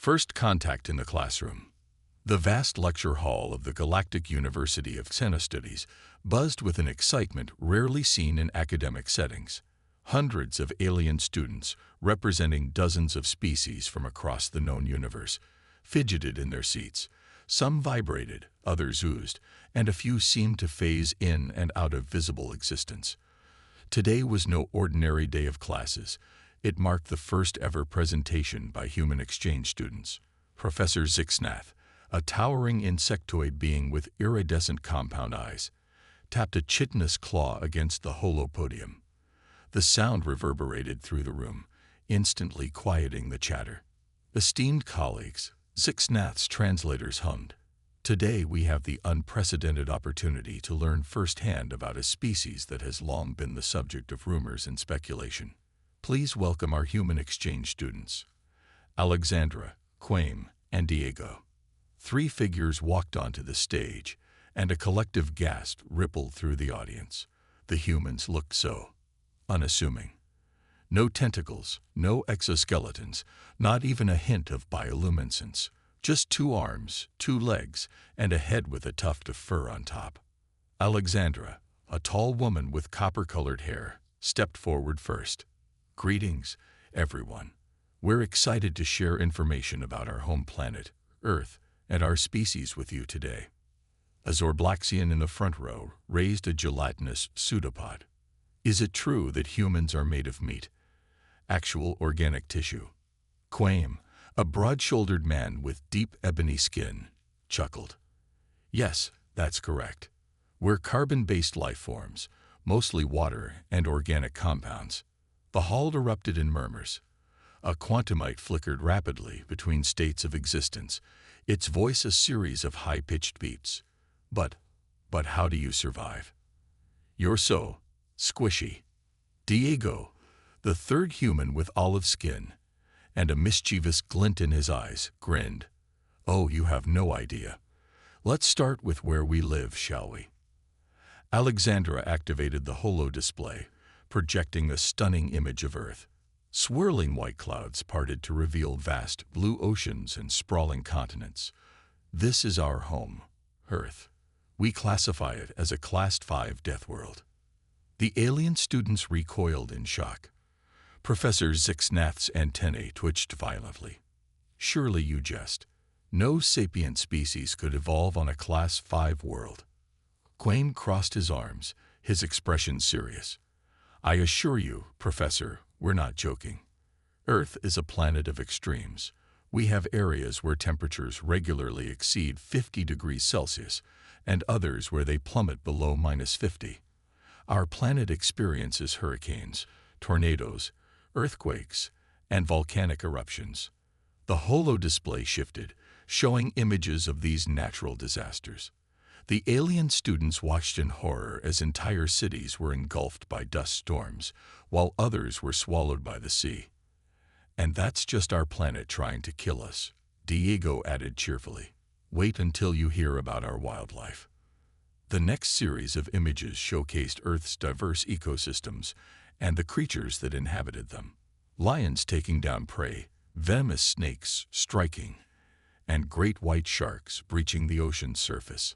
First contact in the classroom. The vast lecture hall of the Galactic University of Xenostudies buzzed with an excitement rarely seen in academic settings. Hundreds of alien students, representing dozens of species from across the known universe, fidgeted in their seats. Some vibrated, others oozed, and a few seemed to phase in and out of visible existence. Today was no ordinary day of classes. It marked the first ever presentation by human exchange students. Professor Zixnath, a towering insectoid being with iridescent compound eyes, tapped a chitinous claw against the holopodium. The sound reverberated through the room, instantly quieting the chatter. Esteemed colleagues, Zixnath's translators hummed. Today we have the unprecedented opportunity to learn firsthand about a species that has long been the subject of rumors and speculation. Please welcome our human exchange students, Alexandra, Quaim, and Diego. Three figures walked onto the stage, and a collective gasp rippled through the audience. The humans looked so unassuming. No tentacles, no exoskeletons, not even a hint of bioluminescence. Just 2 arms, 2 legs, and a head with a tuft of fur on top. Alexandra, a tall woman with copper-colored hair, stepped forward first. Greetings, everyone. We're excited to share information about our home planet, Earth, and our species with you today. A Zorblaxian in the front row raised a gelatinous pseudopod. Is it true that humans are made of meat? Actual organic tissue? Quaim, a broad-shouldered man with deep ebony skin, chuckled. Yes, that's correct. We're carbon-based life forms, mostly water and organic compounds. The hall erupted in murmurs. A quantumite flickered rapidly between states of existence, its voice a series of high-pitched beeps. But how do you survive? You're so squishy. Diego, the third human with olive skin, and a mischievous glint in his eyes, grinned. Oh, you have no idea. Let's start with where we live, shall we? Alexandra activated the holo display, projecting a stunning image of Earth. Swirling white clouds parted to reveal vast blue oceans and sprawling continents. This is our home, Earth. We classify it as a Class 5 Deathworld. The alien students recoiled in shock. Professor Zixnath's antennae twitched violently. Surely you jest. No sapient species could evolve on a Class 5 world. Quaim crossed his arms, his expression serious. I assure you, Professor, we're not joking. Earth is a planet of extremes. We have areas where temperatures regularly exceed 50 degrees Celsius, and others where they plummet below -50. Our planet experiences hurricanes, tornadoes, earthquakes, and volcanic eruptions. The holo display shifted, showing images of these natural disasters. The alien students watched in horror as entire cities were engulfed by dust storms, while others were swallowed by the sea. And that's just our planet trying to kill us, Diego added cheerfully. Wait until you hear about our wildlife. The next series of images showcased Earth's diverse ecosystems and the creatures that inhabited them. Lions taking down prey, venomous snakes striking, and great white sharks breaching the ocean's surface.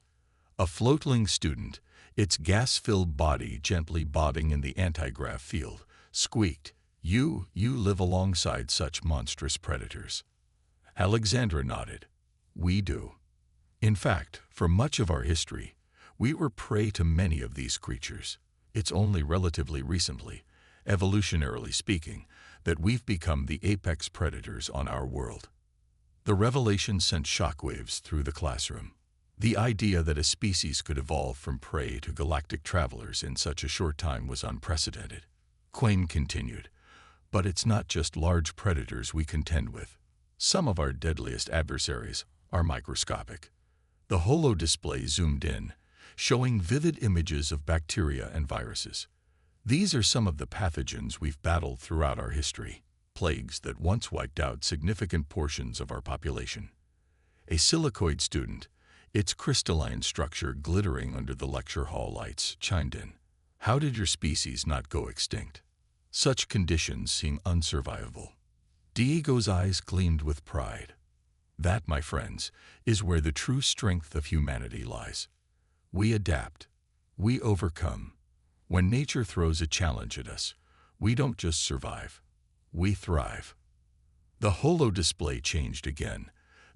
A floatling student, its gas-filled body gently bobbing in the anti-grav field, squeaked, You live alongside such monstrous predators. Alexandra nodded. We do. In fact, for much of our history, we were prey to many of these creatures. It's only relatively recently, evolutionarily speaking, that we've become the apex predators on our world. The revelation sent shockwaves through the classroom. The idea that a species could evolve from prey to galactic travelers in such a short time was unprecedented. Quaim continued, but it's not just large predators we contend with. Some of our deadliest adversaries are microscopic. The holo display zoomed in, showing vivid images of bacteria and viruses. These are some of the pathogens we've battled throughout our history, plagues that once wiped out significant portions of our population. A silicoid student, its crystalline structure glittering under the lecture hall lights, chimed in. How did your species not go extinct? Such conditions seem unsurvivable. Diego's eyes gleamed with pride. That, my friends, is where the true strength of humanity lies. We adapt. We overcome. When nature throws a challenge at us, we don't just survive. We thrive. The holo display changed again,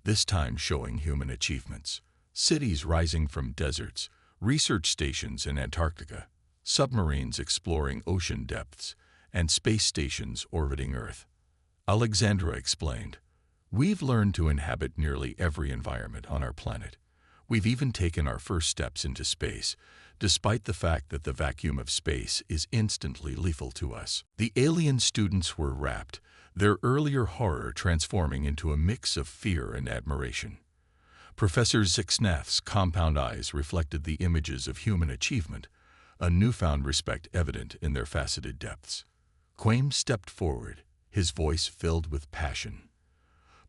this time showing human achievements. Cities rising from deserts, research stations in Antarctica, submarines exploring ocean depths, and space stations orbiting Earth. Alexandra explained, "We've learned to inhabit nearly every environment on our planet. We've even taken our first steps into space, despite the fact that the vacuum of space is instantly lethal to us." The alien students were rapt, their earlier horror transforming into a mix of fear and admiration. Professor Zixnath's compound eyes reflected the images of human achievement, a newfound respect evident in their faceted depths. Quaim stepped forward, his voice filled with passion.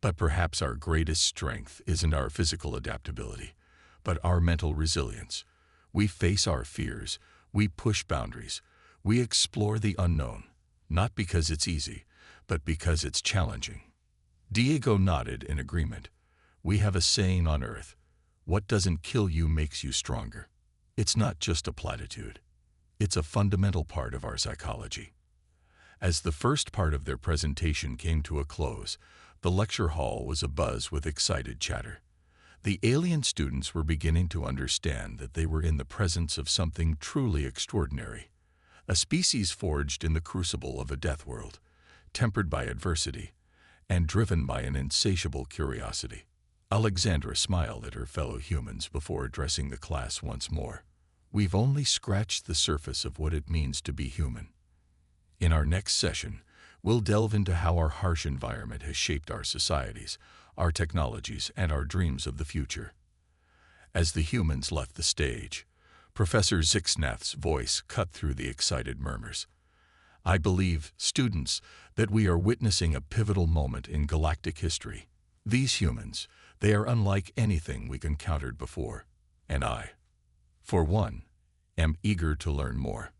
"But perhaps our greatest strength isn't our physical adaptability, but our mental resilience. We face our fears, we push boundaries, we explore the unknown, not because it's easy, but because it's challenging." Diego nodded in agreement. "We have a saying on Earth, what doesn't kill you makes you stronger." It's not just a platitude. It's a fundamental part of our psychology. As the first part of their presentation came to a close, the lecture hall was abuzz with excited chatter. The alien students were beginning to understand that they were in the presence of something truly extraordinary, a species forged in the crucible of a death world, tempered by adversity, and driven by an insatiable curiosity. Alexandra smiled at her fellow humans before addressing the class once more. "We've only scratched the surface of what it means to be human. In our next session, we'll delve into how our harsh environment has shaped our societies, our technologies, and our dreams of the future." As the humans left the stage, Professor Zixnath's voice cut through the excited murmurs. "I believe, students, that we are witnessing a pivotal moment in galactic history. These humans, they are unlike anything we've encountered before, and I, for one, am eager to learn more."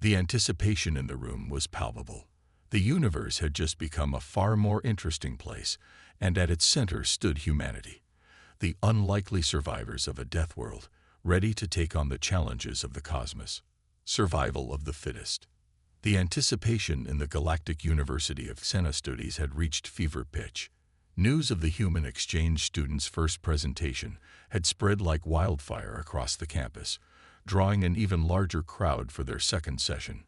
The anticipation in the room was palpable. The universe had just become a far more interesting place, and at its center stood humanity, the unlikely survivors of a death world, ready to take on the challenges of the cosmos. Survival of the fittest. The anticipation in the Galactic University of Tenacity had reached fever pitch. News of the human exchange students' first presentation had spread like wildfire across the campus, drawing an even larger crowd for their second session.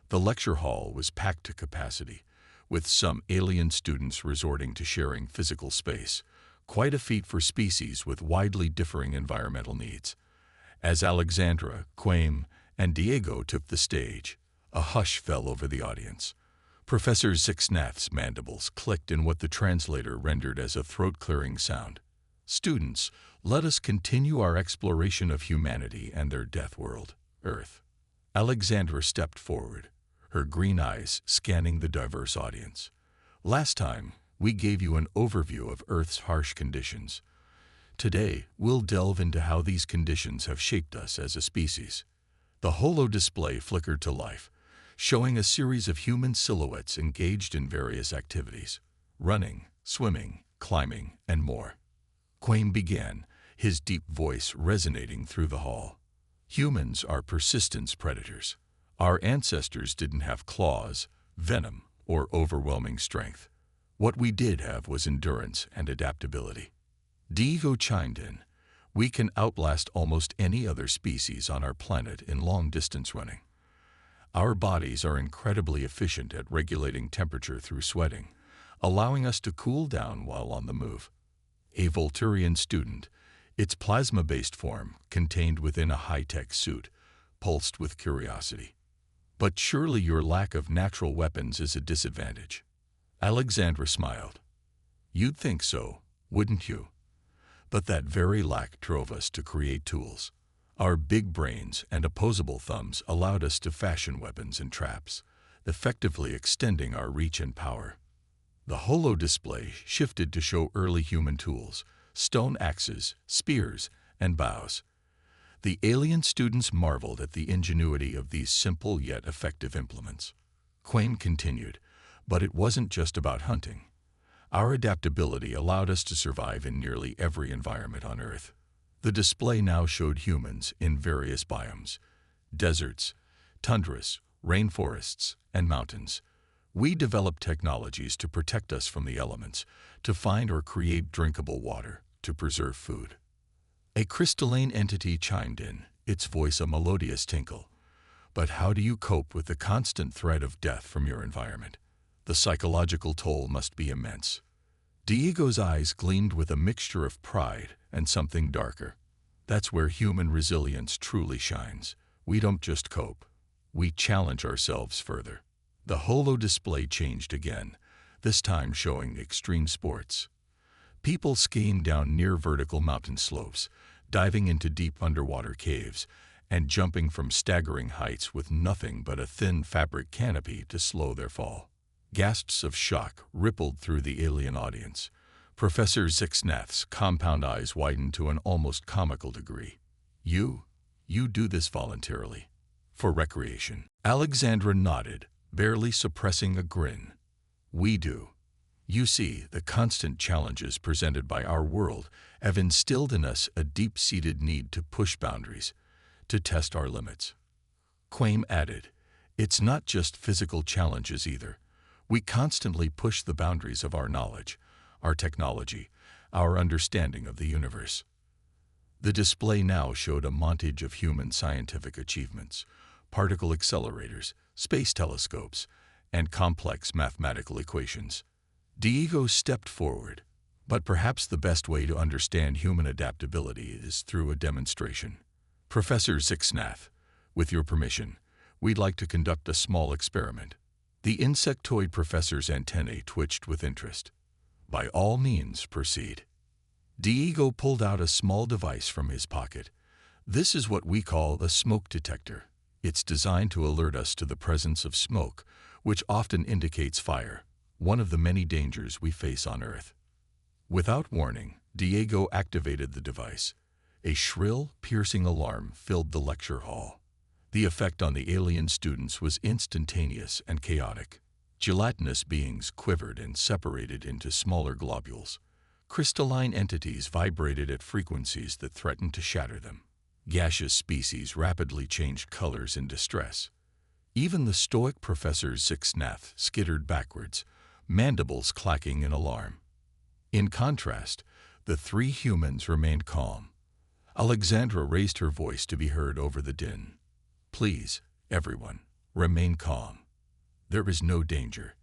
The lecture hall was packed to capacity, with some alien students resorting to sharing physical space, quite a feat for species with widely differing environmental needs. As Alexandra, Quaim, and Diego took the stage, a hush fell over the audience. Professor Zixnath's mandibles clicked in what the translator rendered as a throat-clearing sound. "Students, let us continue our exploration of humanity and their death world, Earth." Alexandra stepped forward, her green eyes scanning the diverse audience. "Last time, we gave you an overview of Earth's harsh conditions. Today, we'll delve into how these conditions have shaped us as a species." The holo display flickered to life, showing a series of human silhouettes engaged in various activities: running, swimming, climbing, and more. Quaim began, his deep voice resonating through the hall. "Humans are persistence predators. Our ancestors didn't have claws, venom, or overwhelming strength. What we did have was endurance and adaptability." Diego chimed in, "We can outlast almost any other species on our planet in long-distance running. Our bodies are incredibly efficient at regulating temperature through sweating, allowing us to cool down while on the move." A Volturian student, its plasma-based form contained within a high-tech suit, pulsed with curiosity. "But surely your lack of natural weapons is a disadvantage." Alexandra smiled. "You'd think so, wouldn't you? But that very lack drove us to create tools. Our big brains and opposable thumbs allowed us to fashion weapons and traps, effectively extending our reach and power." The holo display shifted to show early human tools: stone axes, spears, and bows. The alien students marveled at the ingenuity of these simple yet effective implements. Quaim continued, "But it wasn't just about hunting. Our adaptability allowed us to survive in nearly every environment on Earth. The display now showed humans in various biomes: deserts, tundras, rainforests, and mountains. We developed technologies to protect us from the elements, to find or create drinkable water, to preserve food. A crystalline entity chimed in, its voice a melodious tinkle. But how do you cope with the constant threat of death from your environment? The psychological toll must be immense. Diego's eyes gleamed with a mixture of pride and something darker. That's where human resilience truly shines. We don't just cope. We challenge ourselves further. The holo display changed again, this time showing extreme sports. People skiing down near vertical mountain slopes, diving into deep underwater caves, and jumping from staggering heights with nothing but a thin fabric canopy to slow their fall. Gasps of shock rippled through the alien audience. Professor Zixnath's compound eyes widened to an almost comical degree. You do this voluntarily. For recreation. Alexandra nodded, barely suppressing a grin. We do. You see, the constant challenges presented by our world have instilled in us a deep-seated need to push boundaries, to test our limits. Quaim added, it's not just physical challenges either. We constantly push the boundaries of our knowledge, our technology, our understanding of the universe. The display now showed a montage of human scientific achievements: particle accelerators, space telescopes, and complex mathematical equations. Diego stepped forward, but perhaps the best way to understand human adaptability is through a demonstration. Professor Zixnath, with your permission, we'd like to conduct a small experiment. The insectoid professor's antennae twitched with interest. By all means, proceed. Diego pulled out a small device from his pocket. This is what we call a smoke detector. It's designed to alert us to the presence of smoke, which often indicates fire, one of the many dangers we face on Earth. Without warning, Diego activated the device. A shrill, piercing alarm filled the lecture hall. The effect on the alien students was instantaneous and chaotic. Gelatinous beings quivered and separated into smaller globules. Crystalline entities vibrated at frequencies that threatened to shatter them. Gaseous species rapidly changed colors in distress. Even the stoic Professor Zixnath skittered backwards, mandibles clacking in alarm. In contrast, the three humans remained calm. Alexandra raised her voice to be heard over the din. Please, everyone, remain calm. There is no danger.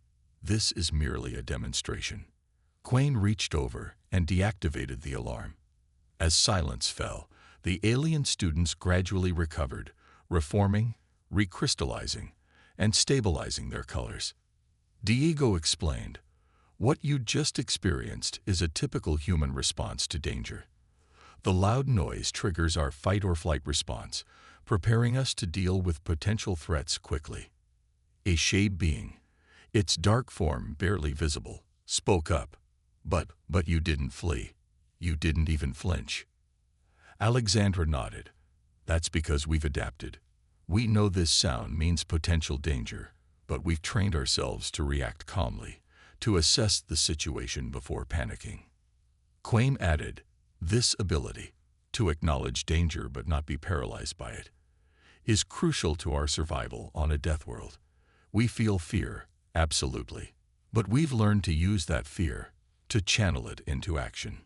This is merely a demonstration. Quain reached over and deactivated the alarm. As silence fell, the alien students gradually recovered, reforming, recrystallizing, and stabilizing their colors. Diego explained, what you just experienced is a typical human response to danger. The loud noise triggers our fight-or-flight response, preparing us to deal with potential threats quickly. A shade being, its dark form barely visible, spoke up. But you didn't flee. You didn't even flinch. Alexandra nodded. That's because we've adapted. We know this sound means potential danger, but we've trained ourselves to react calmly, to assess the situation before panicking. Quaim added, this ability, to acknowledge danger but not be paralyzed by it, is crucial to our survival on a death world. We feel fear, absolutely, but we've learned to use that fear, to channel it into action.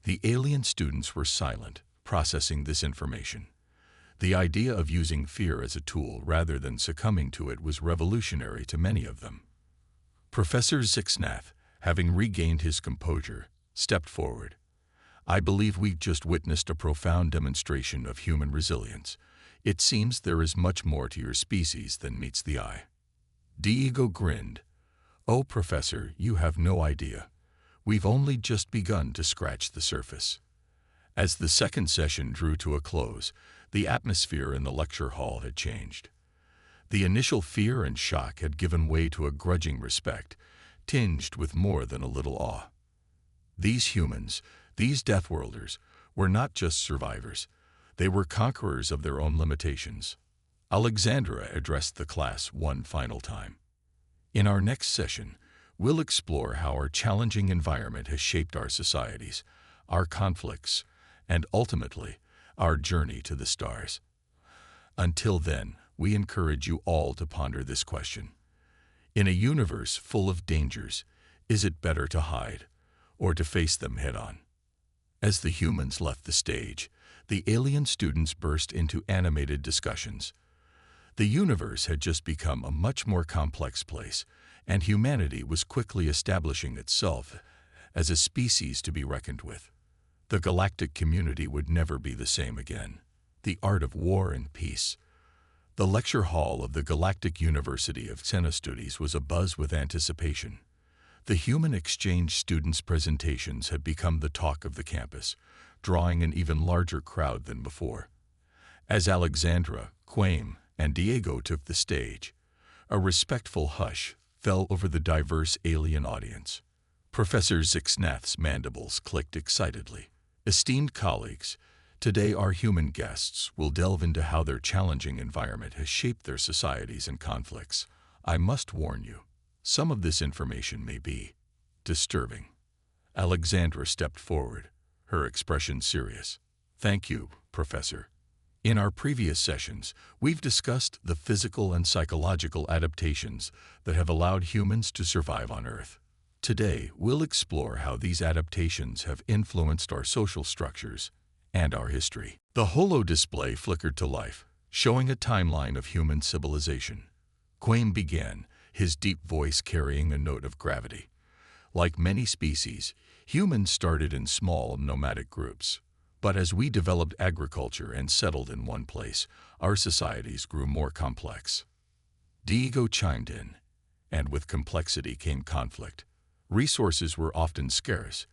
The alien students were silent, processing this information. The idea of using fear as a tool rather than succumbing to it was revolutionary to many of them. Professor Zixnath, having regained his composure, stepped forward. I believe we've just witnessed a profound demonstration of human resilience. It seems there is much more to your species than meets the eye. Diego grinned. Oh, Professor, you have no idea. We've only just begun to scratch the surface. As the second session drew to a close, the atmosphere in the lecture hall had changed. The initial fear and shock had given way to a grudging respect, tinged with more than a little awe. These humans, these Deathworlders, were not just survivors. They were conquerors of their own limitations. Alexandra addressed the class one final time. In our next session, we'll explore how our challenging environment has shaped our societies, our conflicts, and ultimately, our journey to the stars. Until then, we encourage you all to ponder this question. In a universe full of dangers, is it better to hide or to face them head-on? As the humans left the stage, the alien students burst into animated discussions. The universe had just become a much more complex place, and humanity was quickly establishing itself as a species to be reckoned with. The galactic community would never be the same again. The art of war and peace. The lecture hall of the Galactic University of Tenacity was abuzz with anticipation. The human exchange students' presentations had become the talk of the campus, drawing an even larger crowd than before. As Alexandra, Quaim, and Diego took the stage, a respectful hush fell over the diverse alien audience. Professor Zixnath's mandibles clicked excitedly. Esteemed colleagues, today our human guests will delve into how their challenging environment has shaped their societies and conflicts. I must warn you, some of this information may be disturbing. Alexandra stepped forward, her expression serious. Thank you, Professor. In our previous sessions, we've discussed the physical and psychological adaptations that have allowed humans to survive on Earth. Today, we'll explore how these adaptations have influenced our social structures and our history. The holo display flickered to life, showing a timeline of human civilization. Quaim began, his deep voice carrying a note of gravity. Like many species, humans started in small nomadic groups. But as we developed agriculture and settled in one place, our societies grew more complex. Diego chimed in, and with complexity came conflict. Resources were often scarce,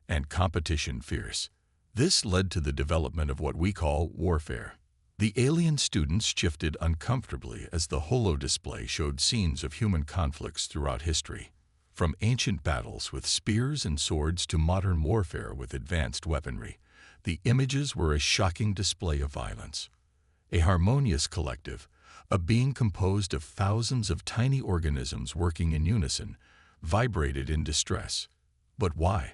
and competition fierce. This led to the development of what we call warfare. The alien students shifted uncomfortably as the holo display showed scenes of human conflicts throughout history. From ancient battles with spears and swords to modern warfare with advanced weaponry, the images were a shocking display of violence. A harmonious collective, a being composed of thousands of tiny organisms working in unison, vibrated in distress. But why?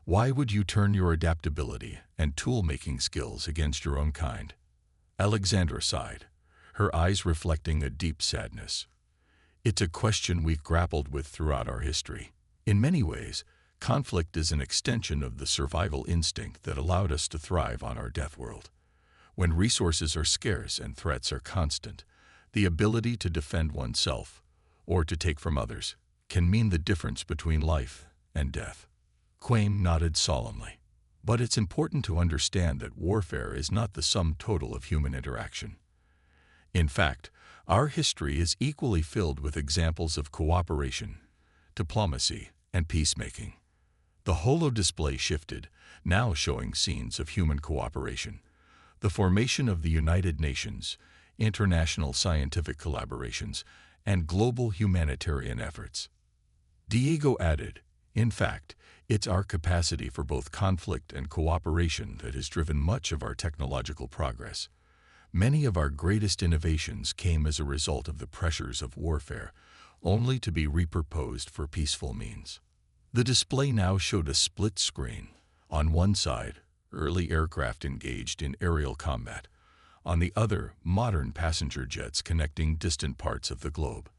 Why would you turn your adaptability and tool-making skills against your own kind? Alexandra sighed, her eyes reflecting a deep sadness. It's a question we've grappled with throughout our history. In many ways, conflict is an extension of the survival instinct that allowed us to thrive on our Deathworld. When resources are scarce and threats are constant, the ability to defend oneself, or to take from others, can mean the difference between life and death. Quaim nodded solemnly. But it's important to understand that warfare is not the sum total of human interaction. In fact, our history is equally filled with examples of cooperation, diplomacy, and peacemaking. The holo display shifted, now showing scenes of human cooperation, the formation of the United Nations, international scientific collaborations, and global humanitarian efforts. Diego added, in fact, it's our capacity for both conflict and cooperation that has driven much of our technological progress. Many of our greatest innovations came as a result of the pressures of warfare, only to be repurposed for peaceful means. The display now showed a split screen. On one side, early aircraft engaged in aerial combat. On the other, modern passenger jets connecting distant parts of the globe.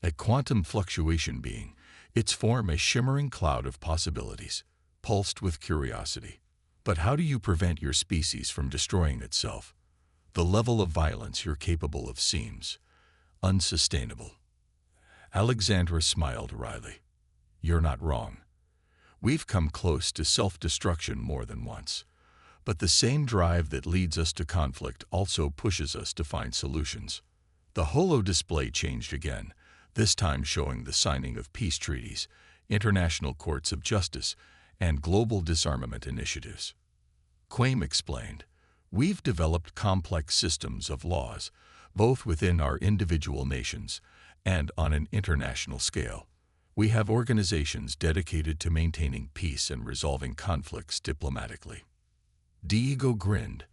A quantum fluctuation being, its form a shimmering cloud of possibilities, pulsed with curiosity. But how do you prevent your species from destroying itself? The level of violence you're capable of seems unsustainable. Alexandra smiled wryly. You're not wrong. We've come close to self-destruction more than once. But the same drive that leads us to conflict also pushes us to find solutions. The holo display changed again, this time showing the signing of peace treaties, international courts of justice, and global disarmament initiatives. Quaim explained, we've developed complex systems of laws, both within our individual nations and on an international scale. We have organizations dedicated to maintaining peace and resolving conflicts diplomatically. Diego grinned.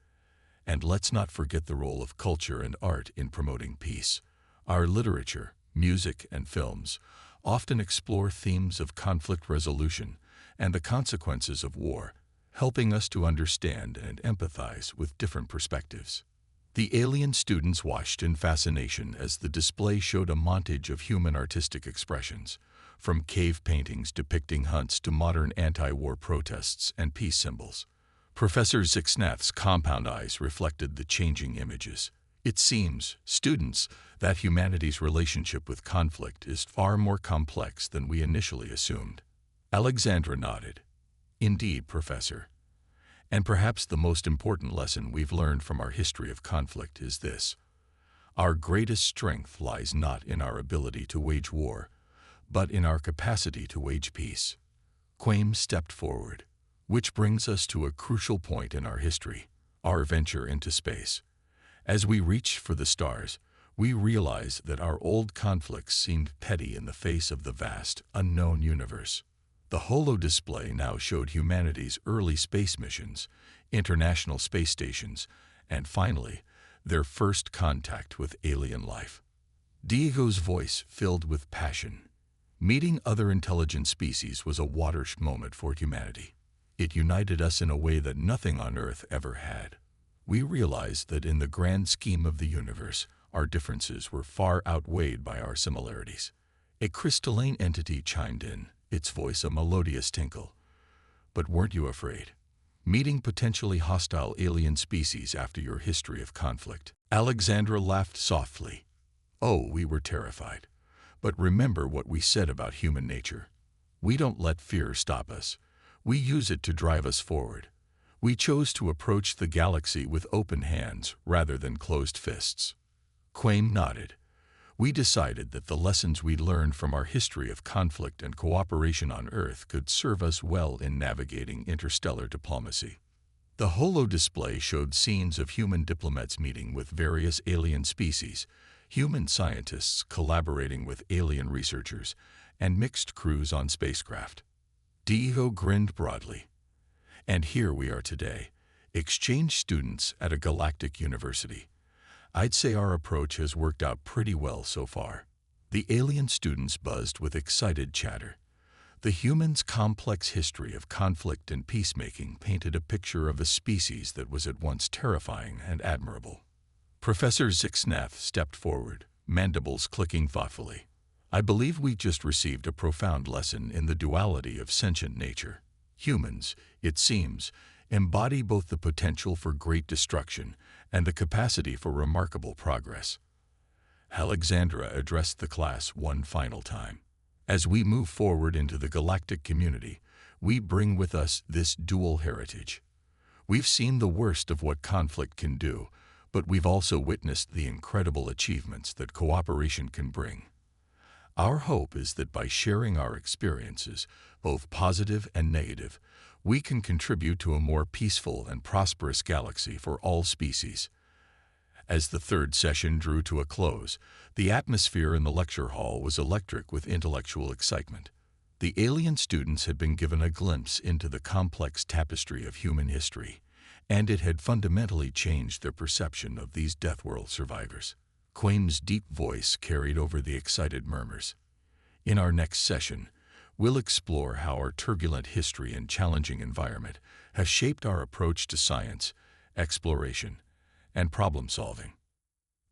And let's not forget the role of culture and art in promoting peace. Our literature, music, and films often explore themes of conflict resolution and the consequences of war, helping us to understand and empathize with different perspectives. The alien students watched in fascination as the display showed a montage of human artistic expressions, from cave paintings depicting hunts to modern anti-war protests and peace symbols. Professor Zixnath's compound eyes reflected the changing images. It seems, students, that humanity's relationship with conflict is far more complex than we initially assumed. Alexandra nodded. Indeed, Professor. And perhaps the most important lesson we've learned from our history of conflict is this: our greatest strength lies not in our ability to wage war, but in our capacity to wage peace. Quaim stepped forward, which brings us to a crucial point in our history, our venture into space. As we reached for the stars, we realized that our old conflicts seemed petty in the face of the vast, unknown universe. The holo display now showed humanity's early space missions, international space stations, and finally, their first contact with alien life. Diego's voice filled with passion. Meeting other intelligent species was a watershed moment for humanity. It united us in a way that nothing on Earth ever had. We realized that in the grand scheme of the universe, our differences were far outweighed by our similarities. A crystalline entity chimed in, its voice a melodious tinkle. But weren't you afraid? Meeting potentially hostile alien species after your history of conflict. Alexandra laughed softly. Oh, we were terrified. But remember what we said about human nature. We don't let fear stop us. We use it to drive us forward. We chose to approach the galaxy with open hands rather than closed fists. Quaim nodded. We decided that the lessons we learned from our history of conflict and cooperation on Earth could serve us well in navigating interstellar diplomacy. The holo display showed scenes of human diplomats meeting with various alien species, human scientists collaborating with alien researchers, and mixed crews on spacecraft. Diego grinned broadly. And here we are today, exchange students at a galactic university. I'd say our approach has worked out pretty well so far. The alien students buzzed with excited chatter. The humans' complex history of conflict and peacemaking painted a picture of a species that was at once terrifying and admirable. Professor Zixnath stepped forward, mandibles clicking thoughtfully. I believe we just received a profound lesson in the duality of sentient nature. Humans, it seems, embody both the potential for great destruction and the capacity for remarkable progress. Alexandra addressed the class one final time. As we move forward into the galactic community, we bring with us this dual heritage. We've seen the worst of what conflict can do, but we've also witnessed the incredible achievements that cooperation can bring. Our hope is that by sharing our experiences, both positive and negative, we can contribute to a more peaceful and prosperous galaxy for all species. As the third session drew to a close, the atmosphere in the lecture hall was electric with intellectual excitement. The alien students had been given a glimpse into the complex tapestry of human history, and it had fundamentally changed their perception of these Deathworld survivors. Quaim's deep voice carried over the excited murmurs. In our next session, we'll explore how our turbulent history and challenging environment have shaped our approach to science, exploration, and problem-solving.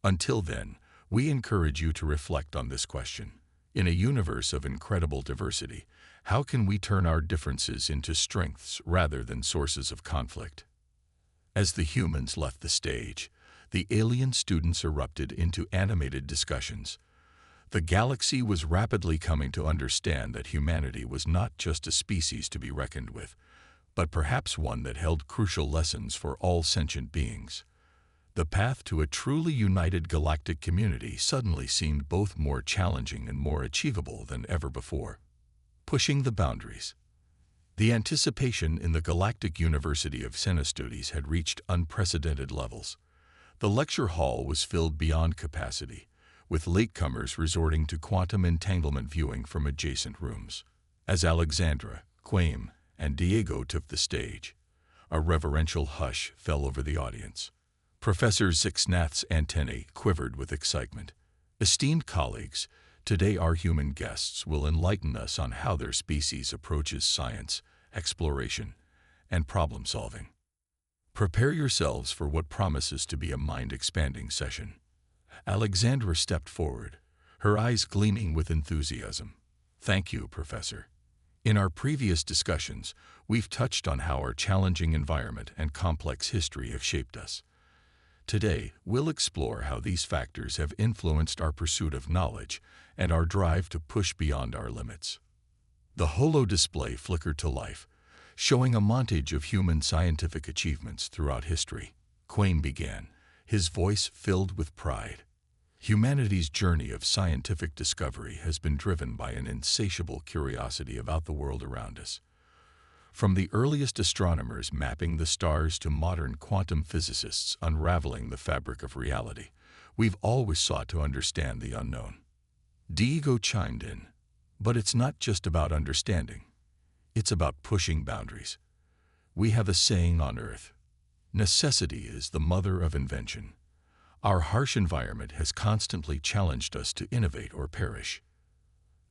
Until then, we encourage you to reflect on this question. In a universe of incredible diversity, how can we turn our differences into strengths rather than sources of conflict? As the humans left the stage, the alien students erupted into animated discussions. The galaxy was rapidly coming to understand that humanity was not just a species to be reckoned with, but perhaps one that held crucial lessons for all sentient beings. The path to a truly united galactic community suddenly seemed both more challenging and more achievable than ever before. Pushing the boundaries. The anticipation in the Galactic University of Tenacity had reached unprecedented levels. The lecture hall was filled beyond capacity, with latecomers resorting to quantum entanglement viewing from adjacent rooms. As Alexandra, Quaim, and Diego took the stage, a reverential hush fell over the audience. Professor Zixnath's antennae quivered with excitement. Esteemed colleagues, Today, our human guests will enlighten us on how their species approaches science, exploration, and problem-solving. Prepare yourselves for what promises to be a mind-expanding session. Alexandra stepped forward, her eyes gleaming with enthusiasm. Thank you, Professor. In our previous discussions, we've touched on how our challenging environment and complex history have shaped us. Today, we'll explore how these factors have influenced our pursuit of knowledge and our drive to push beyond our limits. The holo display flickered to life, showing a montage of human scientific achievements throughout history. Quain began, his voice filled with pride. Humanity's journey of scientific discovery has been driven by an insatiable curiosity about the world around us. From the earliest astronomers mapping the stars to modern quantum physicists unraveling the fabric of reality, we've always sought to understand the unknown. Diego chimed in, but it's not just about understanding. It's about pushing boundaries. We have a saying on Earth: necessity is the mother of invention. Our harsh environment has constantly challenged us to innovate or perish.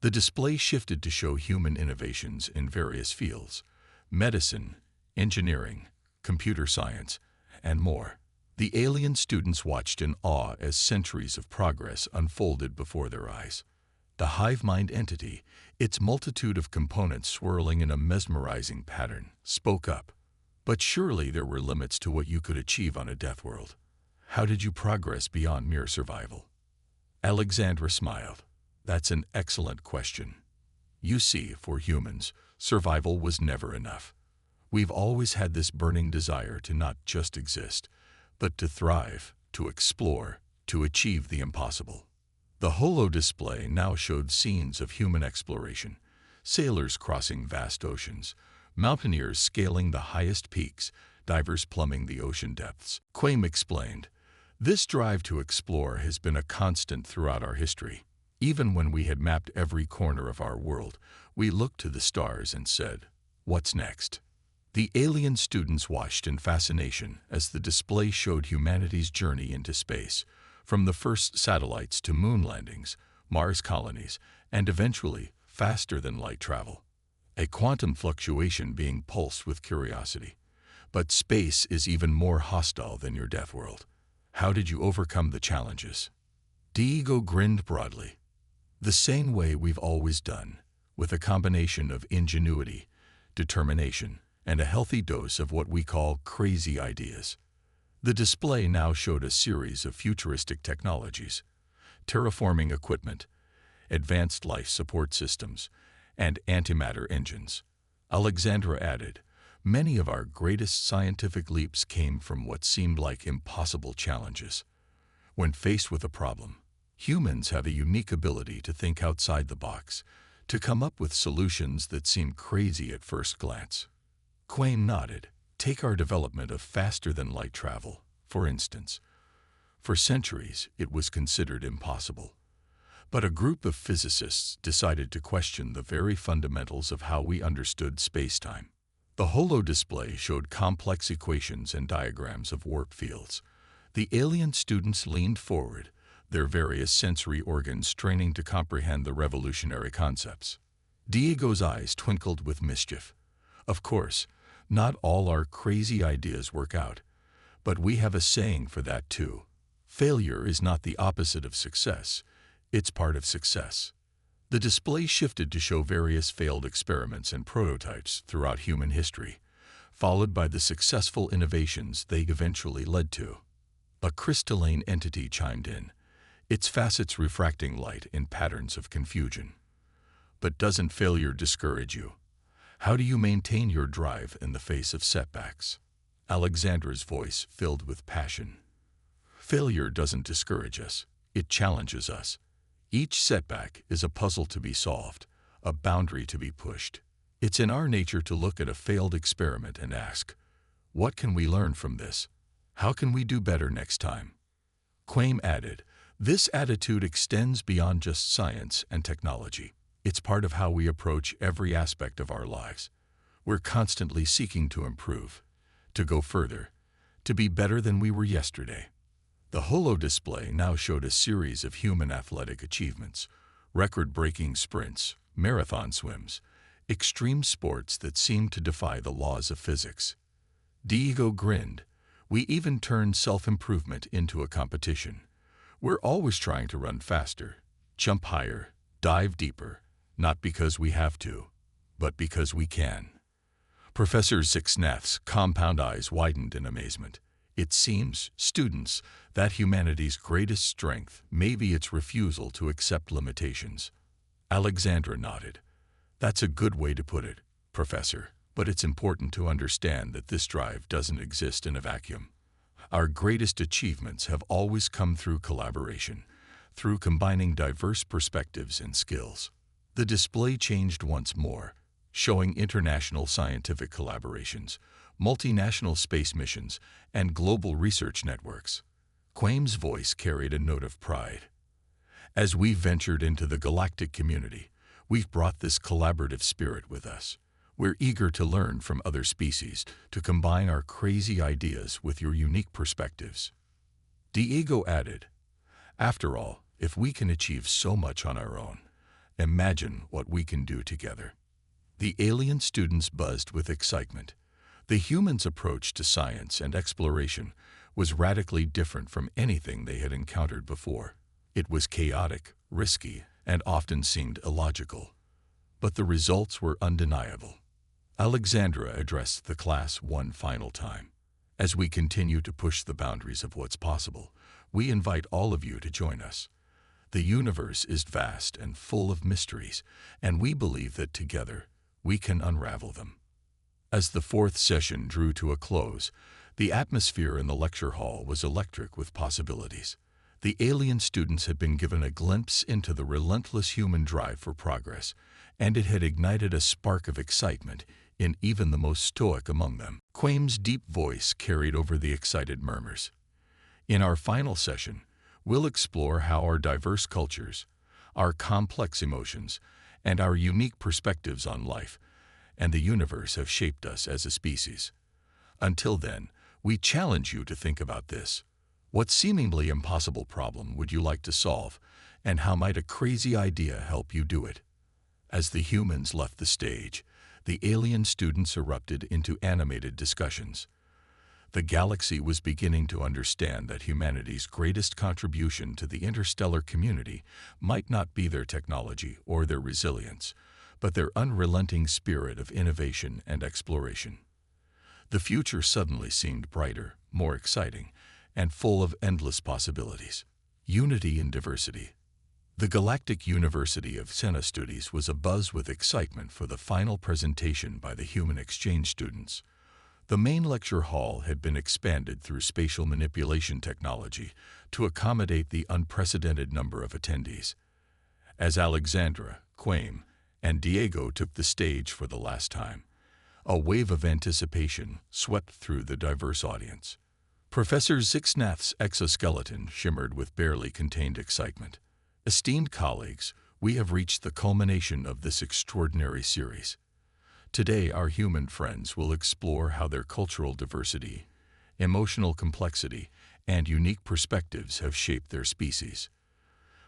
The display shifted to show human innovations in various fields: medicine, engineering, computer science, and more. The alien students watched in awe as centuries of progress unfolded before their eyes. The hive mind entity, its multitude of components swirling in a mesmerizing pattern, spoke up. But surely there were limits to what you could achieve on a Deathworld. How did you progress beyond mere survival? Alexandra smiled. That's an excellent question. You see, for humans, survival was never enough. We've always had this burning desire to not just exist, but to thrive, to explore, to achieve the impossible. The holo display now showed scenes of human exploration: sailors crossing vast oceans, mountaineers scaling the highest peaks, divers plumbing the ocean depths. Quaim explained, this drive to explore has been a constant throughout our history. Even when we had mapped every corner of our world, we looked to the stars and said, what's next? The alien students watched in fascination as the display showed humanity's journey into space, from the first satellites to moon landings, Mars colonies, and eventually faster-than-light travel. A quantum fluctuation being pulsed with curiosity. But space is even more hostile than your Deathworld. How did you overcome the challenges? Diego grinned broadly. The same way we've always done, with a combination of ingenuity, determination, and a healthy dose of what we call crazy ideas. The display now showed a series of futuristic technologies: terraforming equipment, advanced life support systems, and antimatter engines. Alexandra added, many of our greatest scientific leaps came from what seemed like impossible challenges. When faced with a problem, humans have a unique ability to think outside the box, to come up with solutions that seem crazy at first glance. Quain nodded. Take our development of faster-than-light travel, for instance. For centuries, it was considered impossible. But a group of physicists decided to question the very fundamentals of how we understood space-time. The holo display showed complex equations and diagrams of warp fields. The alien students leaned forward, their various sensory organs straining to comprehend the revolutionary concepts. Diego's eyes twinkled with mischief. Of course, not all our crazy ideas work out, but we have a saying for that too. Failure is not the opposite of success, it's part of success. The display shifted to show various failed experiments and prototypes throughout human history, followed by the successful innovations they eventually led to. A crystalline entity chimed in, its facets refracting light in patterns of confusion. But doesn't failure discourage you? How do you maintain your drive in the face of setbacks? Alexandra's voice filled with passion. Failure doesn't discourage us, it challenges us. Each setback is a puzzle to be solved, a boundary to be pushed. It's in our nature to look at a failed experiment and ask, what can we learn from this? How can we do better next time? Quaim added, this attitude extends beyond just science and technology. It's part of how we approach every aspect of our lives. We're constantly seeking to improve, to go further, to be better than we were yesterday. The holo display now showed a series of human athletic achievements: record-breaking sprints, marathon swims, extreme sports that seem to defy the laws of physics. Diego grinned. We even turned self-improvement into a competition. We're always trying to run faster, jump higher, dive deeper, not because we have to, but because we can. Professor Zixnath's compound eyes widened in amazement. It seems, students, that humanity's greatest strength may be its refusal to accept limitations. Alexandra nodded. That's a good way to put it, Professor, but it's important to understand that this drive doesn't exist in a vacuum. Our greatest achievements have always come through collaboration, through combining diverse perspectives and skills. The display changed once more, showing international scientific collaborations, multinational space missions, and global research networks. Quame's voice carried a note of pride. As we ventured into the galactic community, we've brought this collaborative spirit with us. We're eager to learn from other species, to combine our crazy ideas with your unique perspectives. Diego added, after all, if we can achieve so much on our own, imagine what we can do together. The alien students buzzed with excitement. The humans' approach to science and exploration was radically different from anything they had encountered before. It was chaotic, risky, and often seemed illogical. But the results were undeniable. Alexandra addressed the class one final time. As we continue to push the boundaries of what's possible, we invite all of you to join us. The universe is vast and full of mysteries, and we believe that together we can unravel them. As the fourth session drew to a close, the atmosphere in the lecture hall was electric with possibilities. The alien students had been given a glimpse into the relentless human drive for progress, and it had ignited a spark of excitement in even the most stoic among them. Quame's deep voice carried over the excited murmurs. In our final session, we'll explore how our diverse cultures, our complex emotions, and our unique perspectives on life and the universe have shaped us as a species. Until then, we challenge you to think about this. What seemingly impossible problem would you like to solve, and how might a crazy idea help you do it? As the humans left the stage, the alien students erupted into animated discussions. The galaxy was beginning to understand that humanity's greatest contribution to the interstellar community might not be their technology or their resilience, but their unrelenting spirit of innovation and exploration. The future suddenly seemed brighter, more exciting, and full of endless possibilities. Unity in diversity. The Galactic University of Tenacity was abuzz with excitement for the final presentation by the human exchange students. The main lecture hall had been expanded through spatial manipulation technology to accommodate the unprecedented number of attendees. As Alexandra, Quame, and Diego took the stage for the last time, a wave of anticipation swept through the diverse audience. Professor Zixnath's exoskeleton shimmered with barely contained excitement. Esteemed colleagues, we have reached the culmination of this extraordinary series. Today, our human friends will explore how their cultural diversity, emotional complexity, and unique perspectives have shaped their species.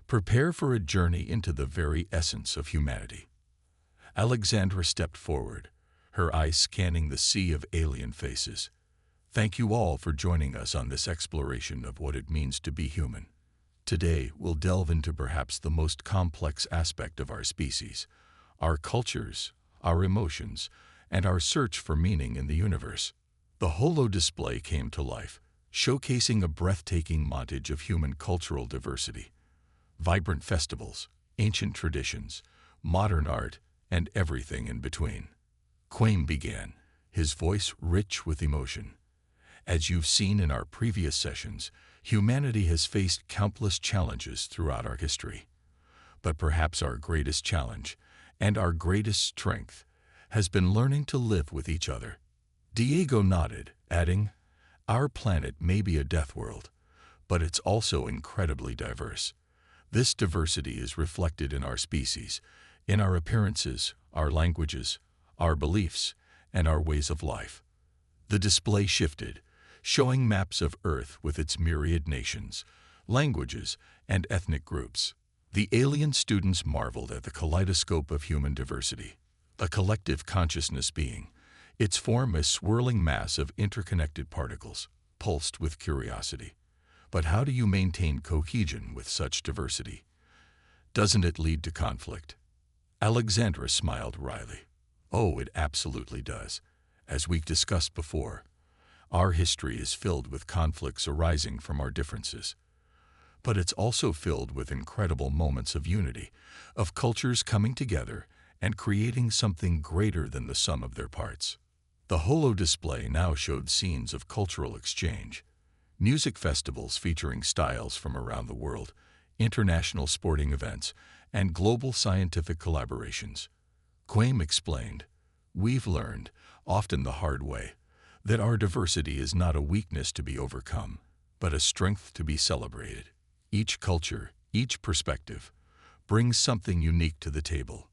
Prepare for a journey into the very essence of humanity. Alexandra stepped forward, her eyes scanning the sea of alien faces. Thank you all for joining us on this exploration of what it means to be human. Today, we'll delve into perhaps the most complex aspect of our species, our cultures, our emotions, and our search for meaning in the universe. The holo display came to life, showcasing a breathtaking montage of human cultural diversity. Vibrant festivals, ancient traditions, modern art, and everything in between. Quame began, his voice rich with emotion. As you've seen in our previous sessions, humanity has faced countless challenges throughout our history. But perhaps our greatest challenge, and our greatest strength, has been learning to live with each other. Diego nodded, adding, our planet may be a death world, but it's also incredibly diverse. This diversity is reflected in our species, in our appearances, our languages, our beliefs, and our ways of life. The display shifted, showing maps of Earth with its myriad nations, languages, and ethnic groups. The alien students marveled at the kaleidoscope of human diversity, a collective consciousness being, its form a swirling mass of interconnected particles, pulsed with curiosity. But how do you maintain cohesion with such diversity? Doesn't it lead to conflict? Alexandra smiled wryly. Oh, it absolutely does. As we've discussed before, our history is filled with conflicts arising from our differences. But it's also filled with incredible moments of unity, of cultures coming together and creating something greater than the sum of their parts. The holo display now showed scenes of cultural exchange, music festivals featuring styles from around the world, international sporting events, and global scientific collaborations. Quaim explained, "We've learned, often the hard way, that our diversity is not a weakness to be overcome, but a strength to be celebrated. Each culture, each perspective, brings something unique to the table."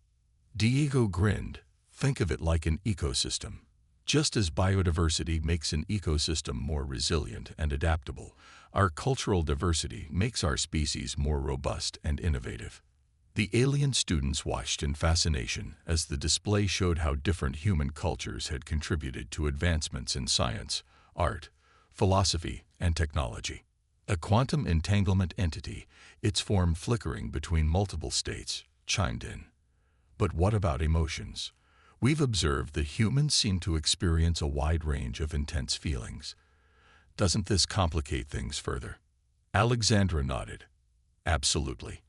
Diego grinned. "Think of it like an ecosystem. Just as biodiversity makes an ecosystem more resilient and adaptable, our cultural diversity makes our species more robust and innovative." The alien students watched in fascination as the display showed how different human cultures had contributed to advancements in science, art, philosophy, and technology. A quantum entanglement entity, its form flickering between multiple states, chimed in. But what about emotions? We've observed that humans seem to experience a wide range of intense feelings. Doesn't this complicate things further? Alexandra nodded. Absolutely.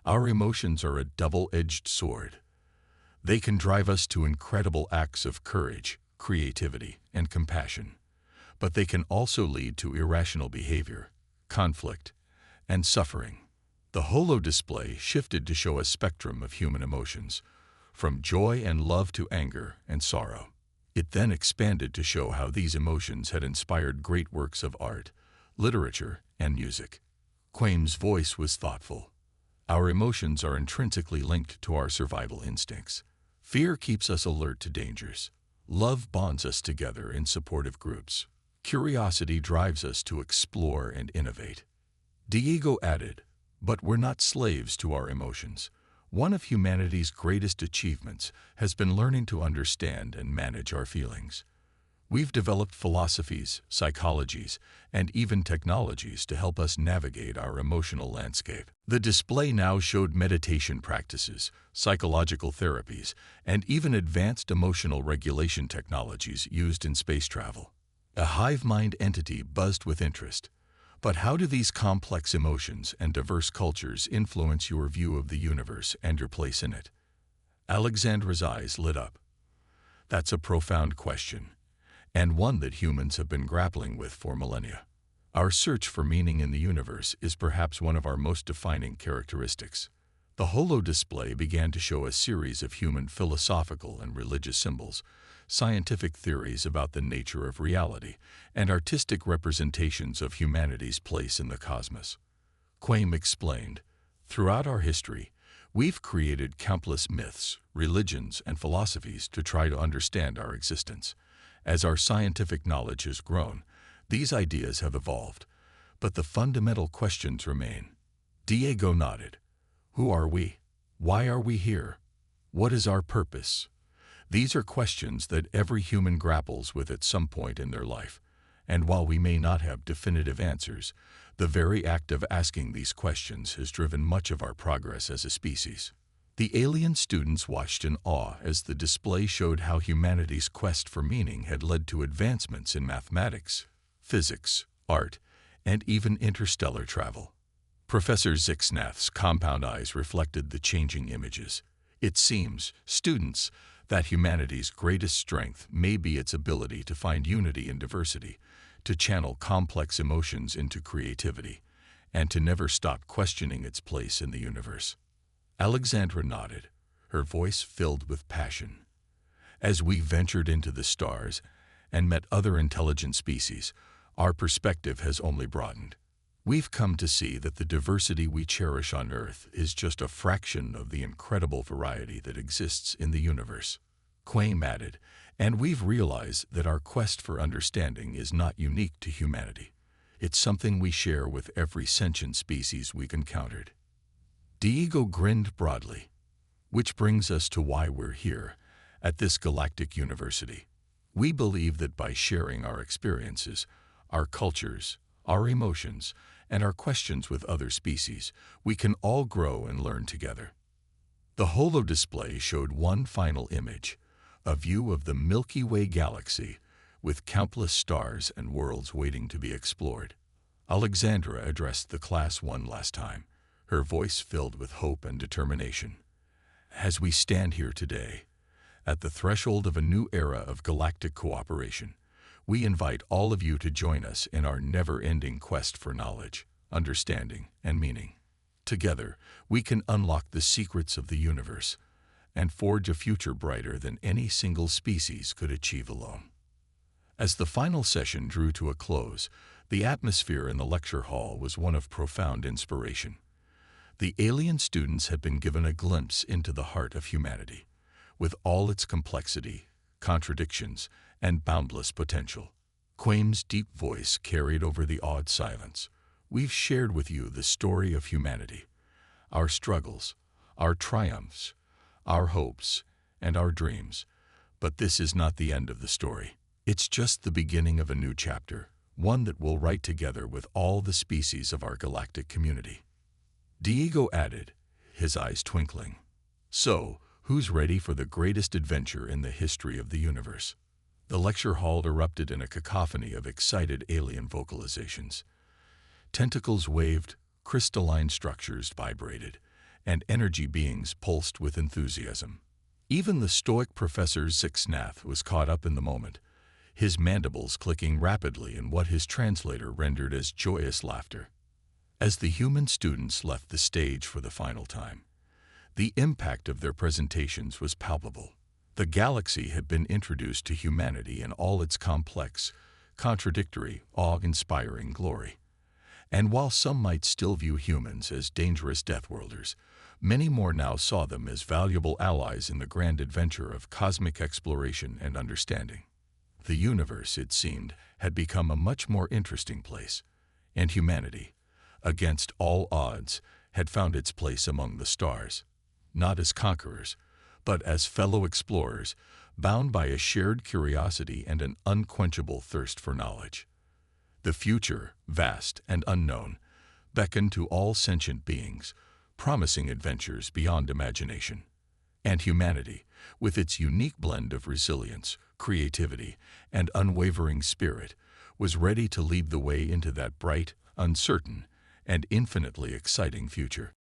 Our emotions are a double-edged sword. They can drive us to incredible acts of courage, creativity, and compassion. But they can also lead to irrational behavior, conflict, and suffering. The holo display shifted to show a spectrum of human emotions, from joy and love to anger and sorrow. It then expanded to show how these emotions had inspired great works of art, literature, and music. Quaim's voice was thoughtful. Our emotions are intrinsically linked to our survival instincts. Fear keeps us alert to dangers. Love bonds us together in supportive groups. Curiosity drives us to explore and innovate. Diego added, "But we're not slaves to our emotions. One of humanity's greatest achievements has been learning to understand and manage our feelings. We've developed philosophies, psychologies, and even technologies to help us navigate our emotional landscape." The display now showed meditation practices, psychological therapies, and even advanced emotional regulation technologies used in space travel. A hive-mind entity buzzed with interest. But how do these complex emotions and diverse cultures influence your view of the universe and your place in it? Alexandra's eyes lit up. That's a profound question, and one that humans have been grappling with for millennia. Our search for meaning in the universe is perhaps one of our most defining characteristics. The holo display began to show a series of human philosophical and religious symbols, scientific theories about the nature of reality, and artistic representations of humanity's place in the cosmos. Quaim explained, "Throughout our history, we've created countless myths, religions, and philosophies to try to understand our existence. As our scientific knowledge has grown, these ideas have evolved, but the fundamental questions remain." Diego nodded. Who are we? Why are we here? What is our purpose? These are questions that every human grapples with at some point in their life, and while we may not have definitive answers, the very act of asking these questions has driven much of our progress as a species. The alien students watched in awe as the display showed how humanity's quest for meaning had led to advancements in mathematics, physics, art, and even interstellar travel. Professor Zixnath's compound eyes reflected the changing images. It seems, students, that humanity's greatest strength may be its ability to find unity in diversity, to channel complex emotions into creativity, and to never stop questioning its place in the universe. Alexandra nodded, her voice filled with passion. As we ventured into the stars and met other intelligent species, our perspective has only broadened. We've come to see that the diversity we cherish on Earth is just a fraction of the incredible variety that exists in the universe. Quaim added, and we've realized that our quest for understanding is not unique to humanity. It's something we share with every sentient species we've encountered. Diego grinned broadly, which brings us to why we're here at this galactic university. We believe that by sharing our experiences, our cultures, our emotions, and our questions with other species, we can all grow and learn together. The holo display showed one final image, a view of the Milky Way galaxy with countless stars and worlds waiting to be explored. Alexandra addressed the class one last time, her voice filled with hope and determination. As we stand here today, at the threshold of a new era of galactic cooperation, we invite all of you to join us in our never-ending quest for knowledge, understanding, and meaning. Together, we can unlock the secrets of the universe and forge a future brighter than any single species could achieve alone. As the final session drew to a close, the atmosphere in the lecture hall was one of profound inspiration. The alien students had been given a glimpse into the heart of humanity, with all its complexity, contradictions, and boundless potential. Quame's deep voice carried over the awed silence. We've shared with you the story of humanity, our struggles, our triumphs, our hopes, and our dreams. But this is not the end of the story. It's just the beginning of a new chapter, one that we'll write together with all the species of our galactic community. Diego added, his eyes twinkling. So, who's ready for the greatest adventure in the history of the universe? The lecture hall erupted in a cacophony of excited alien vocalizations. Tentacles waved, crystalline structures vibrated, and energy beings pulsed with enthusiasm. Even the stoic Professor Zixnath was caught up in the moment, his mandibles clicking rapidly in what his translator rendered as joyous laughter. As the human students left the stage for the final time, the impact of their presentations was palpable. The galaxy had been introduced to humanity in all its complex, contradictory, awe-inspiring glory. And while some might still view humans as dangerous Deathworlders, many more now saw them as valuable allies in the grand adventure of cosmic exploration and understanding. The universe, it seemed, had become a much more interesting place, and humanity, against all odds, had found its place among the stars, not as conquerors, but as fellow explorers, bound by a shared curiosity and an unquenchable thirst for knowledge. The future, vast and unknown, beckoned to all sentient beings, promising adventures beyond imagination. And humanity, with its unique blend of resilience, creativity, and unwavering spirit, was ready to lead the way into that bright, uncertain, and infinitely exciting future.